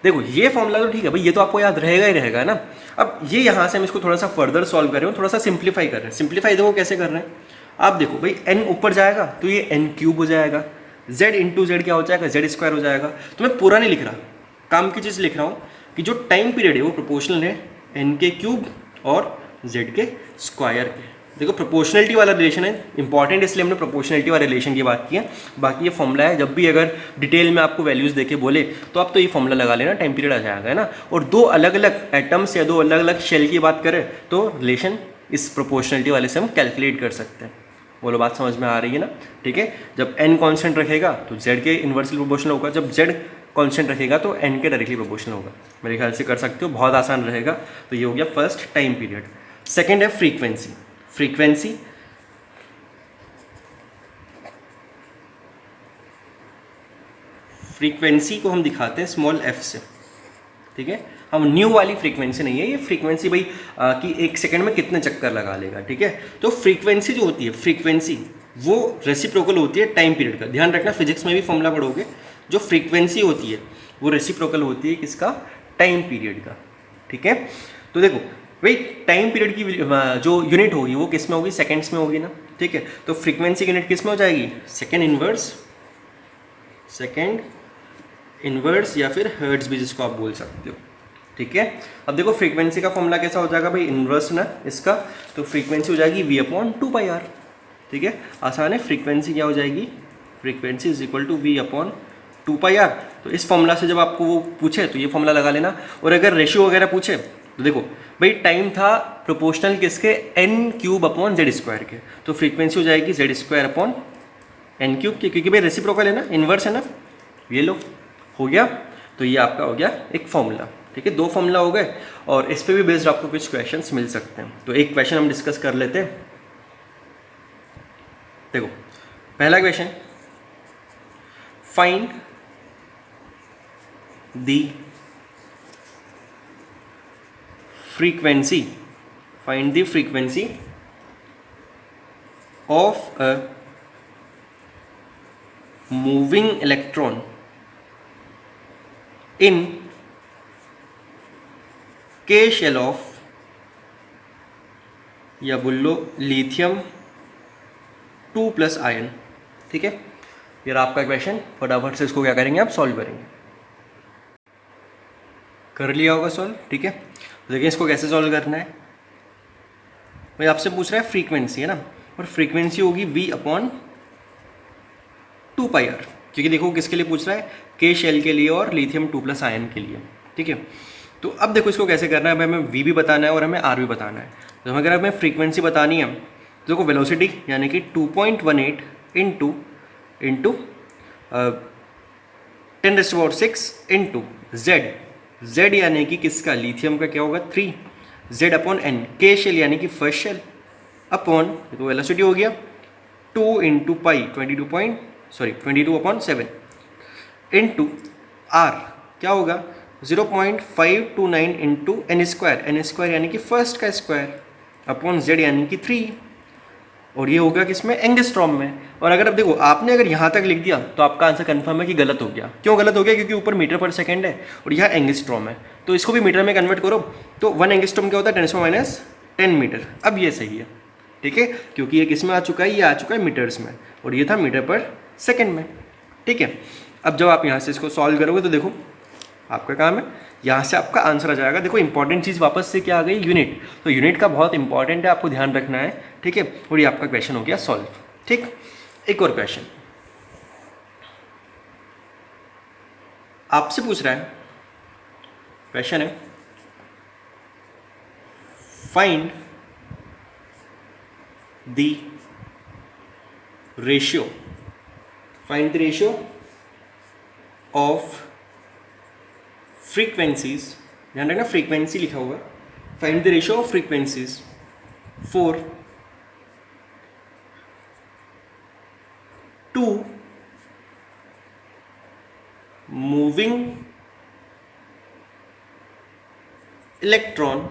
देखो ये फॉर्मूला तो ठीक है भाई, ये तो आपको याद रहेगा ही रहेगा ना। अब ये यहाँ से हम इसको थोड़ा सा फर्दर सॉल्व कर रहे हो, थोड़ा सा सिंप्लीफाई कर रहे हैं। सिंप्लीफाई देखो कैसे कर रहे हैं, आप देखो भाई n ऊपर जाएगा तो ये n³ हो जाएगा, z इंटू जेड क्या हो जाएगा? z² हो जाएगा। तो मैं पूरा नहीं लिख रहा, काम की चीज़ लिख रहा हूँ कि जो टाइम पीरियड है वो प्रोपोर्शनल है n³ और z के स्क्वायर के। देखो प्रोपोर्शनलिटी वाला रिलेशन है, इंपॉर्टेंट इसलिए हमने प्रोपोर्शनलिटी वाले रिलेशन की बात की है। बाकी ये फॉर्मूला है, जब भी अगर डिटेल में आपको वैल्यूज़ देके बोले तो आप तो ये फॉर्मूला लगा लेना, टाइम पीरियड आ जाएगा, है ना। और दो अलग अलग एटम्स या दो अलग अलग शेल की बात करें तो रिलेशन इस प्रोपोर्शनलिटी वाले से हम कैलकुलेट कर सकते हैं। बोलो बात समझ में आ रही है ना। ठीक है, जब n कांस्टेंट रखेगा तो z के इन्वर्सली प्रोपोर्शनल होगा, जब z कांस्टेंट रखेगा तो n के डायरेक्टली प्रोपोर्शनल होगा। मेरे ख्याल से कर सकते हो, बहुत आसान रहेगा। तो ये हो गया फर्स्ट, टाइम पीरियड। सेकेंड है फ्रीक्वेंसी। फ्रीक्वेंसी फ्रीक्वेंसी को हम दिखाते हैं स्मॉल f से। ठीक है, हम न्यू वाली फ्रीक्वेंसी नहीं है ये, फ्रीक्वेंसी भाई कि एक सेकंड में कितने चक्कर लगा लेगा। ठीक है, तो फ्रीक्वेंसी जो होती है, फ्रीक्वेंसी वो रेसिप्रोकल होती है टाइम पीरियड का। ध्यान रखना, फिजिक्स में भी फॉर्मूला पढ़ोगे, जो फ्रीक्वेंसी होती है वो रेसिप्रोकल होती है किसका? टाइम पीरियड का। ठीक है, तो देखो भाई टाइम पीरियड की जो यूनिट होगी वो किस में होगी? सेकेंड्स में होगी ना। ठीक है, तो फ्रीक्वेंसी की यूनिट किस में हो जाएगी? सेकेंड इनवर्स या फिर हर्ट्ज भी जिसको आप बोल सकते हो। ठीक है, अब देखो फ्रीक्वेंसी का फॉर्मूला कैसा हो जाएगा भाई? इनवर्स ना इसका, तो फ्रीक्वेंसी हो जाएगी v/2πr। ठीक है, आसान है। फ्रीक्वेंसी क्या हो जाएगी? Frequency is equal to v/2πr। तो इस फॉर्मूला से जब आपको वो पूछे तो ये फॉर्मूला लगा लेना। और अगर रेशियो वगैरह पूछे तो देखो भाई टाइम था प्रोपोर्शनल किसके? n³/z² के, तो फ्रीक्वेंसी हो जाएगी z²/n³ के, क्योंकि भाई रेसिप्रोकल है ना, इनवर्स है ना। ये लो, हो गया। तो ये आपका हो गया एक फॉर्मूला। ठीक है, दो फॉर्मूला हो गए और इस पे भी बेस्ड आपको कुछ क्वेश्चंस मिल सकते हैं। तो एक क्वेश्चन हम डिस्कस कर लेते हैं। देखो पहला question, find the frequency of a moving electron in K shell of, या बोल लो लिथियम 2+ आयन। ठीक है, ये आपका क्वेश्चन, फटाफट से इसको क्या करेंगे आप? सॉल्व करेंगे। कर लिया होगा सॉल्व, ठीक है। तो देखिए इसको कैसे सॉल्व करना है। भाई आपसे पूछ रहा है फ्रीक्वेंसी, है ना, और फ्रीक्वेंसी होगी v अपॉन 2πr, क्योंकि देखो किसके लिए पूछ रहा है, के शेल के लिए और लिथियम 2+ आयन के लिए, ठीक है। तो अब देखो इसको कैसे करना है, हमें v भी बताना है और हमें r भी बताना है। तो अगर हमें फ्रीक्वेंसी बतानी है तो देखो वेलोसिटी यानी कि 2.18 इंटू 10⁻⁶ इंटू z यानी कि किसका, लिथियम का क्या होगा 3, z अपॉन n, के शेल यानी कि फर्स्ट शेल अपॉन, तो वेलोसिटी हो गया 2 इंटू पाई 22/7 इंटू r क्या होगा 0.529 इंटू n स्क्वायर यानी कि फर्स्ट का स्क्वायर अपॉन z यानी कि 3, और ये होगा किसमें, एंगस्ट्रॉम में। और अगर अब देखो आपने अगर यहाँ तक लिख दिया तो आपका आंसर कंफर्म है कि गलत हो गया। क्यों गलत हो गया, क्योंकि ऊपर मीटर पर सेकंड है और यहाँ एंगस्ट्रॉम है, तो इसको भी मीटर में कन्वर्ट करो तो 1 एंगस्ट्रॉम क्या होता है 10⁻⁻10 मीटर। अब ये सही है, ठीक है, क्योंकि ये किस में आ चुका है, ये आ चुका है मीटर्स में और ये था मीटर पर सेकेंड में, ठीक है। अब जब आप यहाँ से इसको सॉल्व करोगे तो देखो आपका काम है, यहाँ से आपका आंसर आ जाएगा। देखो इंपॉर्टेंट चीज़ वापस से क्या आ गई, यूनिट। तो यूनिट का बहुत इंपॉर्टेंट है, आपको ध्यान रखना है, ठीक है। और ये आपका क्वेश्चन हो गया सॉल्व, ठीक। एक और क्वेश्चन आपसे पूछ रहा है, क्वेश्चन है find the ratio of frequencies, ध्यान रखना फ्रीक्वेंसी लिखा हुआ, find the ratio of frequencies for 2 moving electron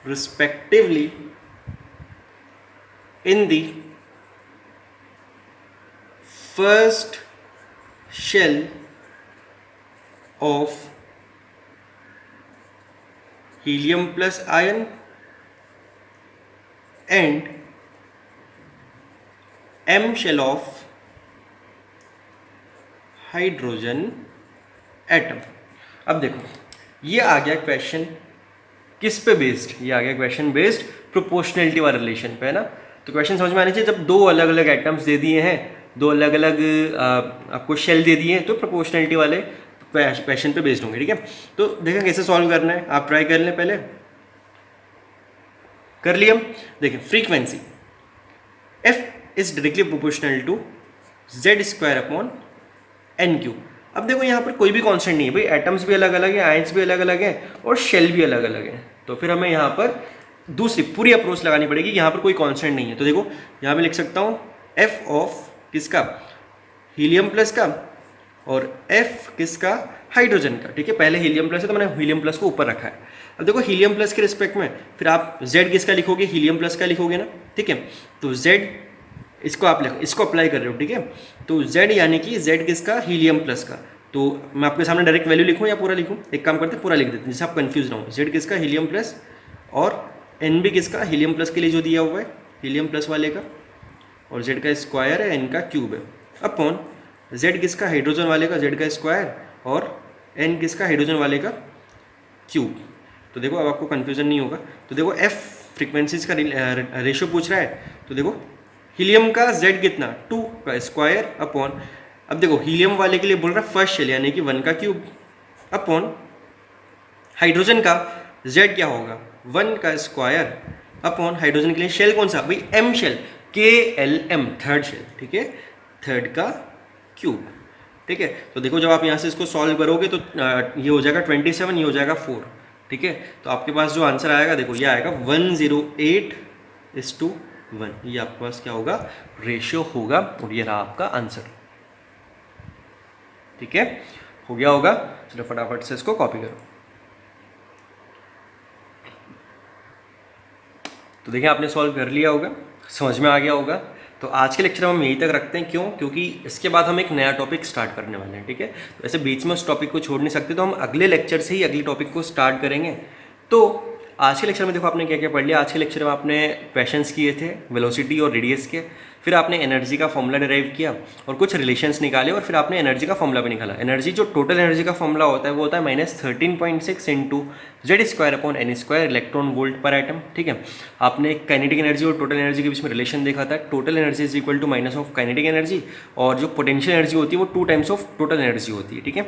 respectively in the first shell of helium plus ion and m shell of hydrogen atom. अब देखो ये आ गया क्वेश्चन किस पे बेस्ड, ये आ गया क्वेश्चन बेस्ड प्रोपोर्शनलिटी वाले रिलेशन पे, है ना। तो क्वेश्चन समझ में आने चाहिए, जब दो अलग अलग एटम्स दे दिए हैं, दो अलग अलग आपको शेल दे दिए हैं, तो प्रोपोर्शनलिटी वाले क्वेश्चन पे बेस्ड होंगे, ठीक है। तो देखें कैसे सॉल्व करना है, आप ट्राई कर लें, पहले कर लिया। देखें frequency f is directly proportional to z² upon n³। अब देखो यहाँ पर कोई भी कांस्टेंट नहीं है भाई, एटम्स भी अलग अलग हैं, आयंस भी अलग अलग हैं और शेल भी अलग अलग हैं, तो फिर हमें यहाँ पर दूसरी पूरी अप्रोच लगानी पड़ेगी। यहाँ पर कोई कांस्टेंट नहीं है, तो देखो यहाँ पे लिख सकता हूँ f ऑफ किसका, हीलियम प्लस का, और f किसका, हाइड्रोजन का, ठीक है। पहले हीलियम प्लस है तो मैंने हीलियम प्लस को ऊपर रखा है। अब देखो हीलियम प्लस के रिस्पेक्ट में फिर आप z किसका लिखोगे, हीलियम प्लस का लिखोगे ना, ठीक है। तो z इसको आप लिखो, इसको अप्लाई कर रहे हो, ठीक है। तो z यानी कि z किसका, हीलियम प्लस का। तो मैं आपके सामने डायरेक्ट वैल्यू लिखूँ या पूरा लिखूँ, एक काम करते हैं पूरा लिख देते हैं जिससे आप कंफ्यूज ना हो। z किसका, हीलियम प्लस, और n भी किसका, हीलियम प्लस के लिए जो दिया हुआ है हीलियम प्लस वाले का, और z का स्क्वायर है, n का क्यूब है, अपॉन z किसका, हाइड्रोजन वाले का, z का स्क्वायर, और n किसका, हाइड्रोजन वाले का क्यूब। तो देखो अब आपको कन्फ्यूजन नहीं होगा। तो देखो f फ्रीक्वेंसीज का रेशियो पूछ रहा है, तो देखो हीलियम का z कितना, 2 का स्क्वायर अपॉन, अब देखो हीलियम वाले के लिए बोल रहा है फर्स्ट शेल यानी कि 1 का क्यूब, अपॉन हाइड्रोजन का z क्या होगा, 1 का स्क्वायर, अपॉन हाइड्रोजन के लिए शेल कौन सा भाई, m shell, KLM third shell, ठीक है, थर्ड का क्यूब, ठीक है। तो देखो जब आप यहाँ से इसको सॉल्व करोगे तो ये हो जाएगा 27, ये हो जाएगा 4, ठीक है। तो आपके पास जो आंसर आएगा देखो ये आएगा 108:1, ये आपके पास क्या होगा, रेशियो होगा, और ये रहा आपका आंसर, ठीक है। हो गया होगा, चलो फटाफट से इसको कॉपी करो। तो देखिए आपने सॉल्व कर लिया होगा, समझ में आ गया होगा। तो आज के लेक्चर हम यहीं तक रखते हैं, क्यों, क्योंकि इसके बाद हम एक नया टॉपिक स्टार्ट करने वाले हैं, ठीक है। तो ऐसे बीच में उस टॉपिक को छोड़ नहीं सकते, तो हम अगले लेक्चर से ही अगले टॉपिक को स्टार्ट करेंगे। तो आज के लेक्चर में देखो आपने क्या क्या पढ़ लिया। आज के लेक्चर में आपने क्वेश्चंस किए थे वेलोसिटी और रेडियस के, फिर आपने एनर्जी का फॉर्मूला डिराइव किया और कुछ रिलेशंस निकाले और फिर आपने एनर्जी का फॉर्मूला भी निकाला। एनर्जी जो टोटल एनर्जी का फॉर्मूला होता है वो होता है -13.6 into Z² electron volt per atom. ठीक है, आपने काइनेटिक एनर्जी और टोटल एनर्जी के बीच में रिलेशन देखा था। Total energy is equal to minus of kinetic energy, और जो पोटेंशियल एनर्जी होती है वो 2 टाइम्स ऑफ टोटल एनर्जी होती है। ठीक है,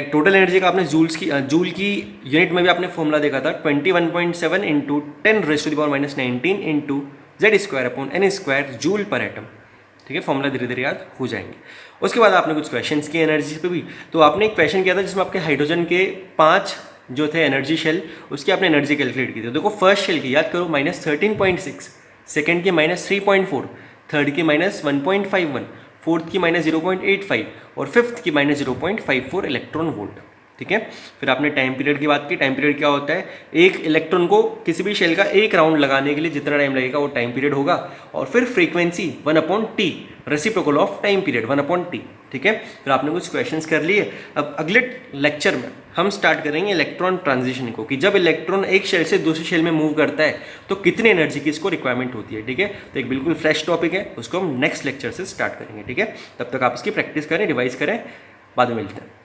टोटल एनर्जी का आपने जूल की यूनिट में भी आपने फॉर्मूला देखा था 21.7 into 10⁻⁻19 into Z²/n² joule per atom. ठीक है, फॉर्मूला धीरे धीरे याद हो जाएंगे। उसके बाद आपने कुछ क्वेश्चंस किए एनर्जी पे भी। तो आपने एक क्वेश्चन किया था जिसमें आपके हाइड्रोजन के 5 जो थे एनर्जी शेल, उसकी आपने एनर्जी कैलकुलेट की थी। देखो फर्स्ट शेल की याद करो -13.6, सेकेंड की -3.4, थर्ड की -1.51, फोर्थ की -0.85 और फिफ्थ की -0.54 इलेक्ट्रॉन वोल्ट। ठीक है, फिर आपने टाइम पीरियड की बात की। टाइम पीरियड क्या होता है, एक इलेक्ट्रॉन को किसी भी शेल का एक राउंड लगाने के लिए जितना टाइम लगेगा वो टाइम पीरियड होगा। और फिर frequency 1/T, reciprocal of time period 1/T। ठीक है, फिर आपने कुछ क्वेश्चंस कर लिए। अब अगले लेक्चर में हम स्टार्ट करेंगे इलेक्ट्रॉन ट्रांजिशन को, कि जब इलेक्ट्रॉन एक शेल से दूसरे शेल में मूव करता है तो कितनी एनर्जी की इसको रिक्वायरमेंट होती है। ठीक है, तो एक बिल्कुल फ्रेश टॉपिक है, उसको हम नेक्स्ट लेक्चर से स्टार्ट करेंगे। ठीक है, तब तक आप इसकी प्रैक्टिस करें, रिवाइज करें, बाद में मिलते हैं।